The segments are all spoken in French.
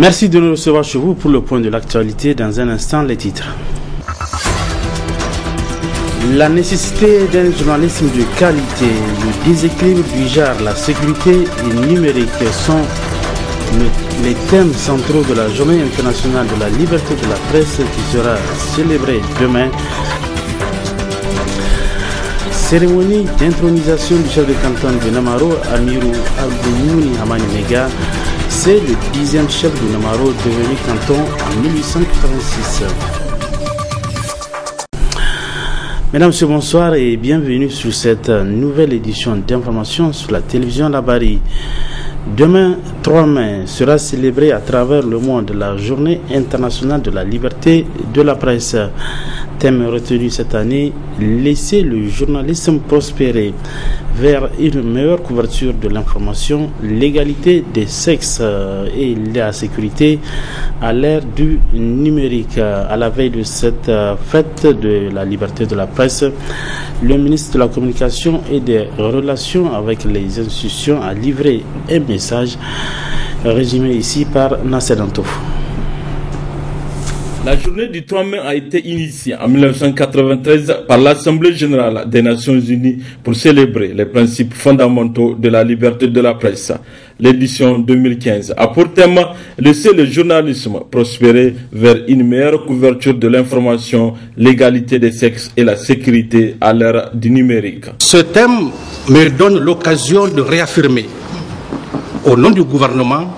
Merci de nous recevoir chez vous pour le point de l'actualité. Dans un instant, les titres. La nécessité d'un journalisme de qualité, le déséquilibre du genre, la sécurité et numérique sont les thèmes centraux de la Journée internationale de la liberté de la presse qui sera célébrée demain. Cérémonie d'intronisation du chef de canton de Namaro, Amirou Abdoumouni Hamani Mega. C'est le 10e chef de Namaro devenu canton en 1886. Mesdames, Messieurs, bonsoir et bienvenue sur cette nouvelle édition d'information sur la télévision Labari. Demain, 3 mai, sera célébrée à travers le monde la Journée internationale de la liberté de la presse. Thème retenu cette année, laisser le journalisme prospérer vers une meilleure couverture de l'information, l'égalité des sexes et la sécurité à l'ère du numérique. À la veille de cette fête de la liberté de la presse, le ministre de la Communication et des Relations avec les institutions a livré un message résumé ici par Nasser Dantouf. La journée du 3 mai a été initiée en 1993 par l'Assemblée générale des Nations unies pour célébrer les principes fondamentaux de la liberté de la presse. L'édition 2015 a pour thème « Laisser le journalisme prospérer vers une meilleure couverture de l'information, l'égalité des sexes et la sécurité à l'ère du numérique ». Ce thème me donne l'occasion de réaffirmer, au nom du gouvernement,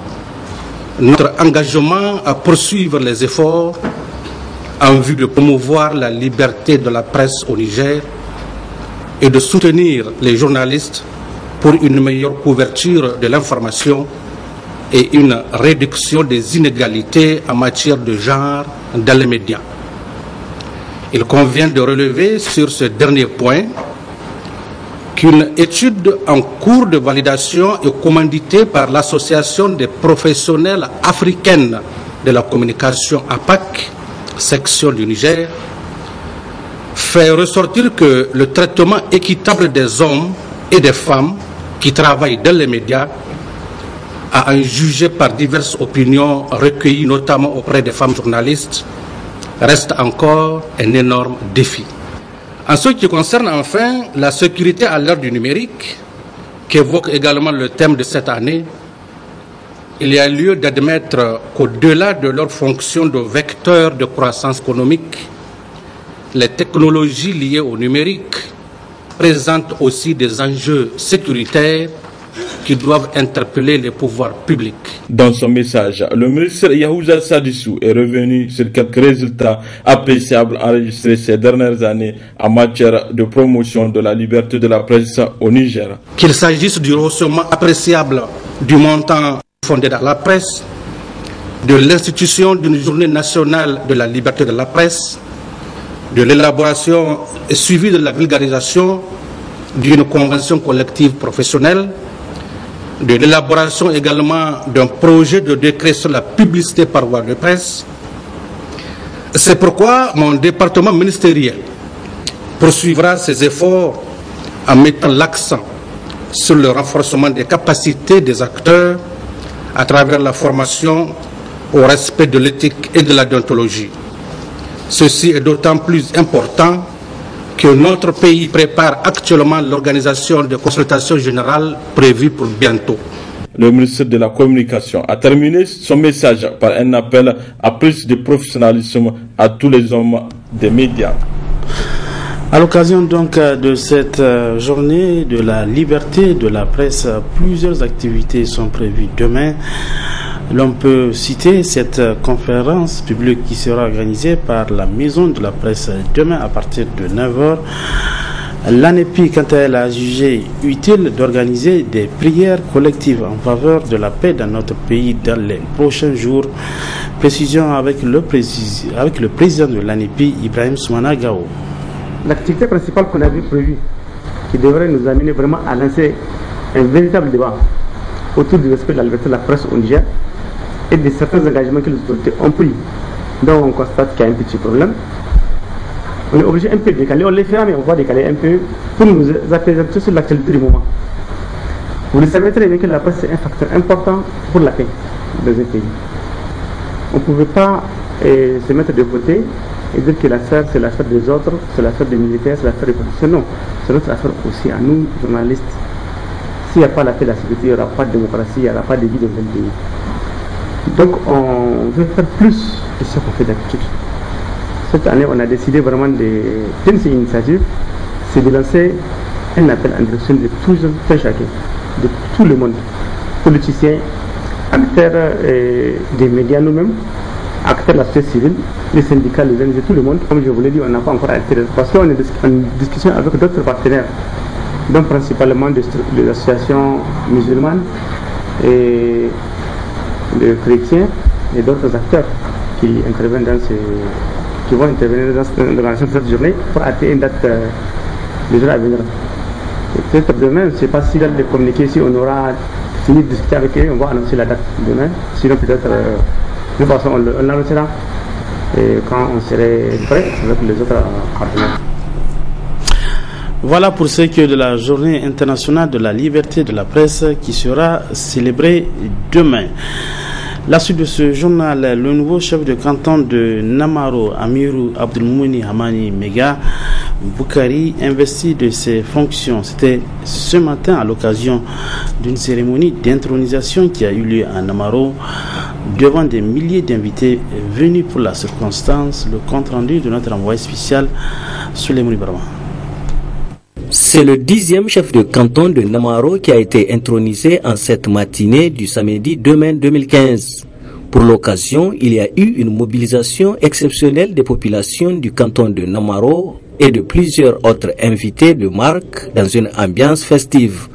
notre engagement à poursuivre les efforts en vue de promouvoir la liberté de la presse au Niger et de soutenir les journalistes pour une meilleure couverture de l'information et une réduction des inégalités en matière de genre dans les médias. Il convient de relever sur ce dernier point qu'une étude en cours de validation est commanditée par l'Association des professionnels africaines de la communication APAC, section du Niger, fait ressortir que le traitement équitable des hommes et des femmes qui travaillent dans les médias, à en juger par diverses opinions recueillies notamment auprès des femmes journalistes, reste encore un énorme défi. En ce qui concerne enfin la sécurité à l'ère du numérique, qu'évoque également le thème de cette année, il y a lieu d'admettre qu'au-delà de leur fonction de vecteur de croissance économique, les technologies liées au numérique présentent aussi des enjeux sécuritaires qui doivent interpeller les pouvoirs publics. Dans son message, le ministre Yahouza Sadissou est revenu sur quelques résultats appréciables enregistrés ces dernières années en matière de promotion de la liberté de la presse au Niger. Qu'il s'agisse du rehaussement appréciable du montant fondé dans la presse, de l'institution d'une journée nationale de la liberté de la presse, de l'élaboration et suivi de la vulgarisation d'une convention collective professionnelle, de l'élaboration également d'un projet de décret sur la publicité par voie de presse. C'est pourquoi mon département ministériel poursuivra ses efforts en mettant l'accent sur le renforcement des capacités des acteurs à travers la formation au respect de l'éthique et de la déontologie. Ceci est d'autant plus important que notre pays prépare actuellement l'organisation de consultations générales prévues pour bientôt. Le ministre de la Communication a terminé son message par un appel à plus de professionnalisme à tous les hommes des médias. À l'occasion donc de cette journée de la liberté de la presse, plusieurs activités sont prévues demain. L'on peut citer cette conférence publique qui sera organisée par la Maison de la Presse demain à partir de 9h. L'ANEPI, quant à elle, a jugé utile d'organiser des prières collectives en faveur de la paix dans notre pays dans les prochains jours. Précision avec le président de l'ANEPI, Ibrahim Soumana Gao. L'activité principale qu'on avait prévue, qui devrait nous amener vraiment à lancer un véritable débat autour du respect de la liberté de la presse au Niger et de certains engagements que les autorités ont pris. Donc on constate qu'il y a un petit problème. On est obligé un peu de décaler, on les fait mais on va décaler un peu pour nous apaiser sur l'actualité du moment. Vous le savez très bien que la presse est un facteur important pour la paix dans un pays. On ne pouvait pas se mettre de côté et dire que l'affaire c'est l'affaire des autres, c'est l'affaire des militaires, c'est l'affaire des politiciens. Non, c'est notre affaire aussi à nous, journalistes. S'il n'y a pas la paix et la sécurité, il n'y aura pas de démocratie, il n'y aura pas de vie dans un pays. Donc on veut faire plus de ce qu'on fait d'habitude. Cette année, on a décidé vraiment de prendre cette initiative, c'est de lancer un appel en direction de tout chacun, de tout le monde, politiciens, acteurs des médias nous-mêmes, acteurs de la société civile, les syndicats, les ONG, tout le monde. Comme je vous l'ai dit, on n'a pas encore arrêté parce qu'on est en discussion avec d'autres partenaires, donc principalement des associations musulmanes et des chrétiens et d'autres acteurs qui interviennent qui vont intervenir dans l'organisation de cette journée pour atteindre une date les jours à venir. Peut-être demain, je ne sais pas si dans les communiqués, si on aura fini de discuter avec eux, on va annoncer la date demain. Sinon peut-être, de toute façon, on l'annoncera quand on serait prêt avec les autres partenaires. Voilà pour ce qui est de la journée internationale de la liberté de la presse qui sera célébrée demain. La suite de ce journal, le nouveau chef de canton de Namaro, Amirou Abdelmouni Hamani Mega Boukari, investi de ses fonctions. C'était ce matin à l'occasion d'une cérémonie d'intronisation qui a eu lieu à Namaro devant des milliers d'invités venus pour la circonstance. Le compte rendu de notre envoyé spécial Souleymane Barma. C'est le 10e chef de canton de Namaro qui a été intronisé en cette matinée du samedi 2 mai 2015. Pour l'occasion, il y a eu une mobilisation exceptionnelle des populations du canton de Namaro et de plusieurs autres invités de marque dans une ambiance festive.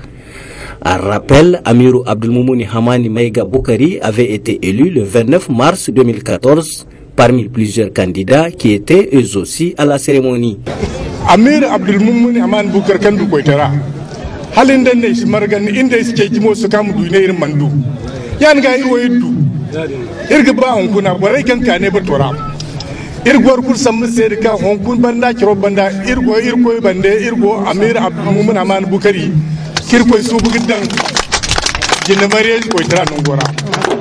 À rappel, Amirou Abdelmouni Hamani Maiga Boukari avait été élu le 29 mars 2014 parmi plusieurs candidats qui étaient eux aussi à la cérémonie. Amir Abdelmouni Hamani Boukari Kandu Koitara Halindane Margan Indes Kejimo Sukam Dunair Mandu Yanga Iroidu Irgba Honkuna Borekan Kane Batora Irgor Kursam Serika Honkun Banda Kirobanda Irgo Bande Irgo Amir Abdelmouni Hamani Boukari Kirko Subugidan Jenemarie Koitara Nongora.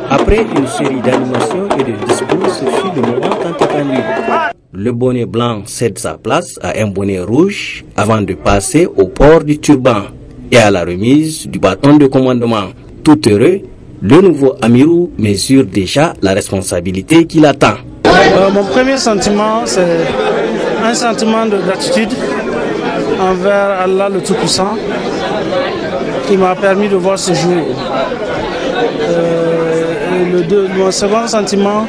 Après une série d'animations et de discours, ce fut le moment tant attendu. Le bonnet blanc cède sa place à un bonnet rouge avant de passer au port du turban et à la remise du bâton de commandement. Tout heureux, le nouveau Amirou mesure déjà la responsabilité qui l'attend. Mon premier sentiment, c'est un sentiment de gratitude envers Allah le Tout-Puissant qui m'a permis de voir ce jour. Mon second sentiment,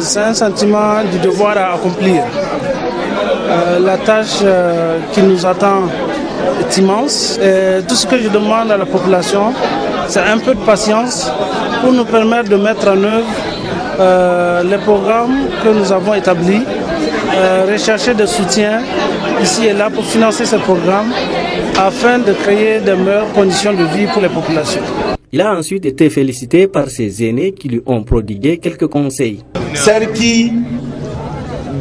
c'est un sentiment du devoir à accomplir. La tâche qui nous attend est immense. Et tout ce que je demande à la population, c'est un peu de patience pour nous permettre de mettre en œuvre les programmes que nous avons établis, rechercher des soutiens ici et là pour financer ces programmes afin de créer de meilleures conditions de vie pour les populations. Il a ensuite été félicité par ses aînés qui lui ont prodigué quelques conseils. Sarki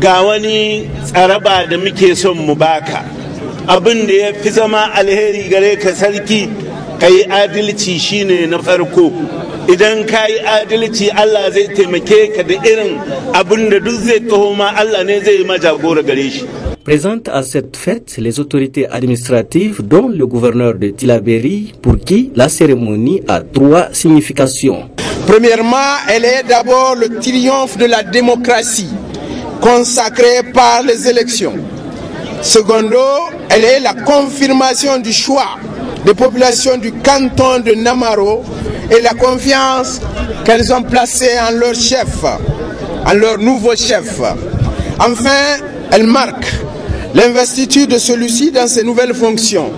Gawani Araba de Mikeson Mubaka Abun da ya fi zama alheri gare ka sarki kai adalci shine na farko. Idan kai adalci Allah zai taimake ka da irin abun da duk zai taho ma Allah ne zai ma jagora gare shi. Présente à cette fête les autorités administratives dont le gouverneur de Tillabéri pour qui la cérémonie a 3 significations. Premièrement, elle est d'abord le triomphe de la démocratie consacré par les élections. Secondo, elle est la confirmation du choix des populations du canton de Namaro et la confiance qu'elles ont placée en leur chef, en leur nouveau chef. Enfin, elle marque l'investiture de celui-ci dans ses nouvelles fonctions.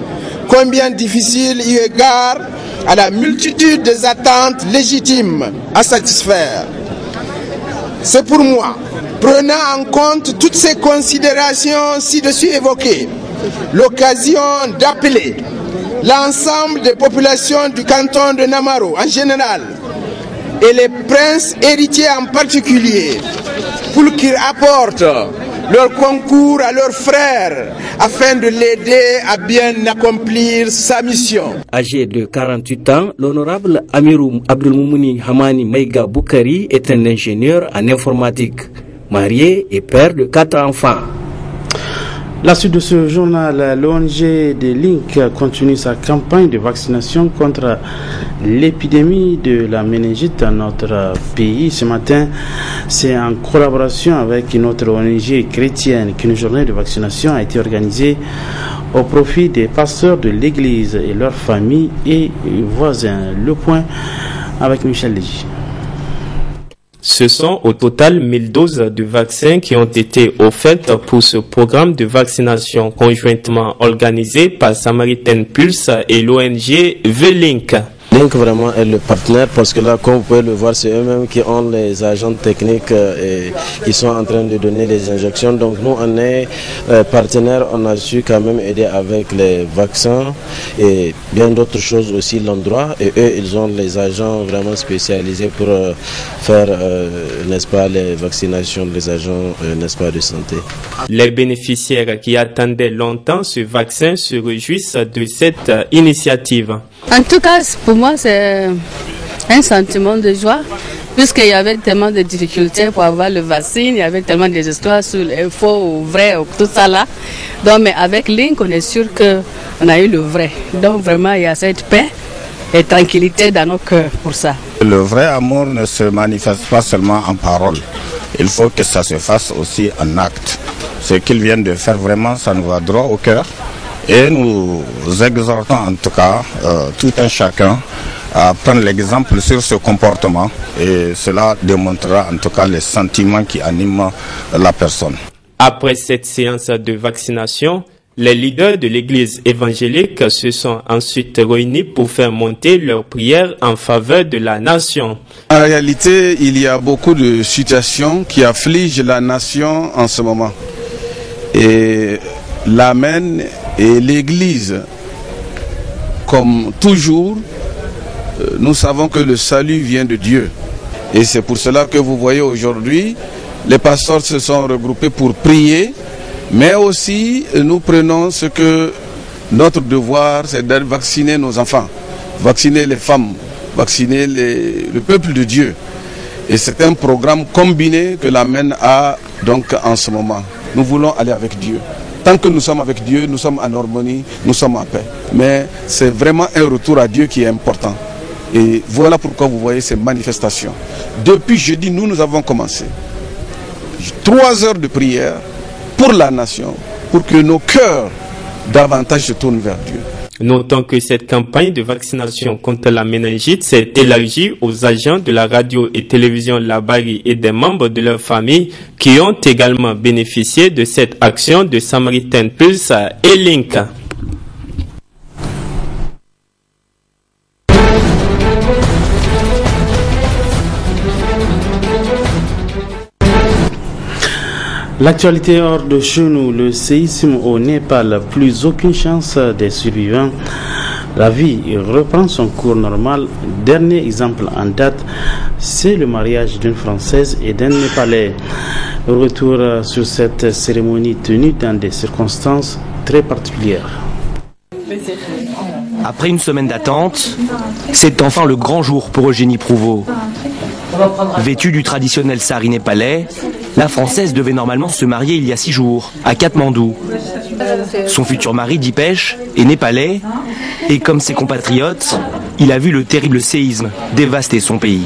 Combien difficile eu égard à la multitude des attentes légitimes à satisfaire. C'est pour moi, prenant en compte toutes ces considérations ci-dessus évoquées, l'occasion d'appeler l'ensemble des populations du canton de Namaro en général et les princes héritiers en particulier pour qu'ils apportent leur concours à leurs frères afin de l'aider à bien accomplir sa mission. Âgé de 48 ans, l'honorable Amirou Abdelmoumouni Hamani Maïga Boukari est un ingénieur en informatique, marié et père de 4 enfants. La suite de ce journal, l'ONG de Link continue sa campagne de vaccination contre l'épidémie de la méningite dans notre pays. Ce matin, c'est en collaboration avec une autre ONG chrétienne qu'une journée de vaccination a été organisée au profit des pasteurs de l'église et leurs familles et voisins. Le point avec Michel Légy. Ce sont au total 1000 doses de vaccins qui ont été offertes pour ce programme de vaccination conjointement organisé par Samaritan Pulse et l'ONG V-Link. Link vraiment est le partenaire parce que là, comme vous pouvez le voir, c'est eux-mêmes qui ont les agents techniques et qui sont en train de donner les injections. Donc nous, on est partenaires, on a su quand même aider avec les vaccins et bien d'autres choses aussi, l'endroit. Et eux, ils ont les agents vraiment spécialisés pour faire, n'est-ce pas, les vaccinations des agents, n'est-ce pas, de santé. Les bénéficiaires qui attendaient longtemps ce vaccin se réjouissent de cette initiative. En tout cas, pour moi, c'est un sentiment de joie, puisqu'il y avait tellement de difficultés pour avoir le vaccin, il y avait tellement des histoires sur les faux ou vrai, ou tout ça là. Donc, mais avec Link, on est sûr qu'on a eu le vrai. Donc, vraiment, il y a cette paix et tranquillité dans nos cœurs pour ça. Le vrai amour ne se manifeste pas seulement en parole. Il faut que ça se fasse aussi en acte. Ce qu'ils viennent de faire, vraiment, ça nous va droit au cœur. Et nous exhortons en tout cas tout un chacun à prendre l'exemple sur ce comportement et cela démontrera en tout cas les sentiments qui animent la personne. Après cette séance de vaccination, les leaders de l'église évangélique se sont ensuite réunis pour faire monter leurs prières en faveur de la nation. En réalité, il y a beaucoup de situations qui affligent la nation en ce moment. Et l'Amen et l'Église, comme toujours, nous savons que le salut vient de Dieu. Et c'est pour cela que vous voyez aujourd'hui, les pasteurs se sont regroupés pour prier, mais aussi nous prenons ce que notre devoir, c'est de vacciner nos enfants, vacciner les femmes, vacciner le peuple de Dieu. Et c'est un programme combiné que l'Amen a donc en ce moment. Nous voulons aller avec Dieu. Tant que nous sommes avec Dieu, nous sommes en harmonie, nous sommes en paix. Mais c'est vraiment un retour à Dieu qui est important. Et voilà pourquoi vous voyez ces manifestations. Depuis jeudi, nous avons commencé 3 heures de prière pour la nation, pour que nos cœurs davantage se tournent vers Dieu. Notons que cette campagne de vaccination contre la méningite s'est élargie aux agents de la radio et télévision Labari et des membres de leur famille qui ont également bénéficié de cette action de Samaritan Pulse et Link. L'actualité hors de chez nous, le séisme au Népal, plus aucune chance des survivants. La vie reprend son cours normal. Dernier exemple en date, c'est le mariage d'une Française et d'un Népalais. Retour sur cette cérémonie tenue dans des circonstances très particulières. Après une semaine d'attente, c'est enfin le grand jour pour Eugénie Prouveau. Vêtue du traditionnel sari népalais, la Française devait normalement se marier il y a 6 jours, à Katmandou. Son futur mari, Dipesh, est népalais, et comme ses compatriotes, il a vu le terrible séisme dévaster son pays.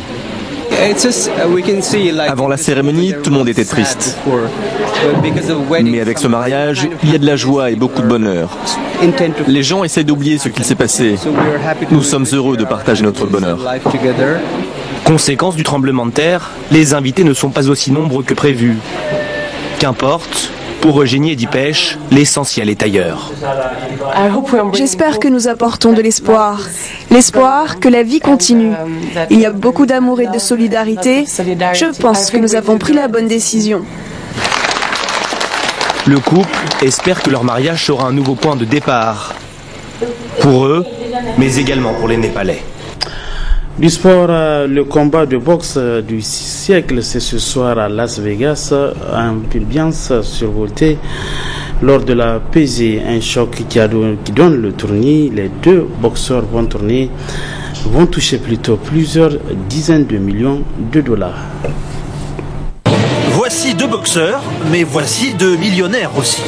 Avant la cérémonie, tout le monde était triste. Mais avec ce mariage, il y a de la joie et beaucoup de bonheur. Les gens essaient d'oublier ce qu'il s'est passé. Nous sommes heureux de partager notre bonheur. Conséquence du tremblement de terre, les invités ne sont pas aussi nombreux que prévu. Qu'importe, pour Eugénie et Dipesh, l'essentiel est ailleurs. J'espère que nous apportons de l'espoir. L'espoir que la vie continue. Il y a beaucoup d'amour et de solidarité. Je pense que nous avons pris la bonne décision. Le couple espère que leur mariage sera un nouveau point de départ. Pour eux, mais également pour les Népalais. Du sport, le combat de boxe du siècle, c'est ce soir à Las Vegas, ambiance survoltée lors de la pesée, un choc qui donne le tournis. Les deux boxeurs vont toucher plutôt plusieurs dizaines de millions de dollars. Voici deux boxeurs, mais voici deux millionnaires aussi.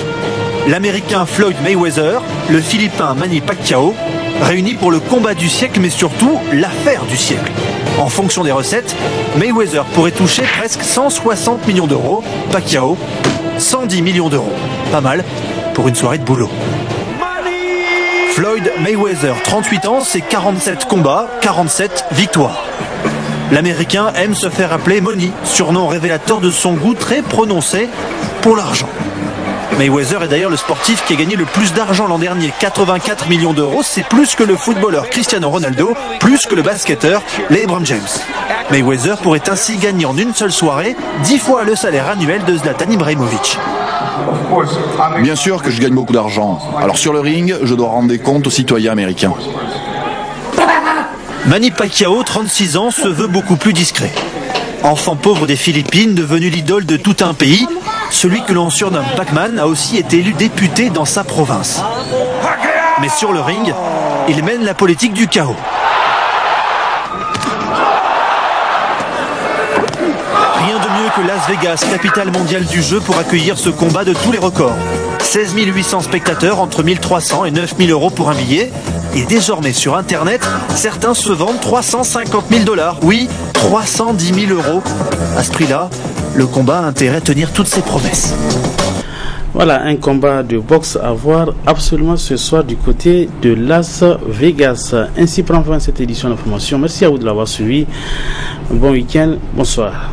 L'Américain Floyd Mayweather, le Philippin Manny Pacquiao, réunis pour le combat du siècle, mais surtout l'affaire du siècle. En fonction des recettes, Mayweather pourrait toucher presque 160 millions d'euros, Pacquiao 110 millions d'euros. Pas mal pour une soirée de boulot. Floyd Mayweather, 38 ans, c'est 47 combats, 47 victoires. L'Américain aime se faire appeler Money, surnom révélateur de son goût très prononcé pour l'argent. Mayweather est d'ailleurs le sportif qui a gagné le plus d'argent l'an dernier, 84 millions d'euros. C'est plus que le footballeur Cristiano Ronaldo, plus que le basketteur LeBron James. Mayweather pourrait ainsi gagner en une seule soirée 10 fois le salaire annuel de Zlatan Ibrahimovic. Bien sûr que je gagne beaucoup d'argent. Alors sur le ring, je dois rendre des comptes aux citoyens américains. Manny Pacquiao, 36 ans, se veut beaucoup plus discret. Enfant pauvre des Philippines, devenu l'idole de tout un pays, celui que l'on surnomme Pac-Man a aussi été élu député dans sa province. Mais sur le ring, il mène la politique du chaos. Rien de mieux que Las Vegas, capitale mondiale du jeu, pour accueillir ce combat de tous les records. 16 800 spectateurs, entre 1 300 et 9 000 euros pour un billet. Et désormais sur Internet, certains se vendent 350 000 $. Oui, 310 000 euros. À ce prix-là, le combat a intérêt à tenir toutes ses promesses. Voilà un combat de boxe à voir absolument ce soir du côté de Las Vegas. Ainsi prend fin cette édition d'information. Merci à vous de l'avoir suivi. Bon week-end, bonsoir.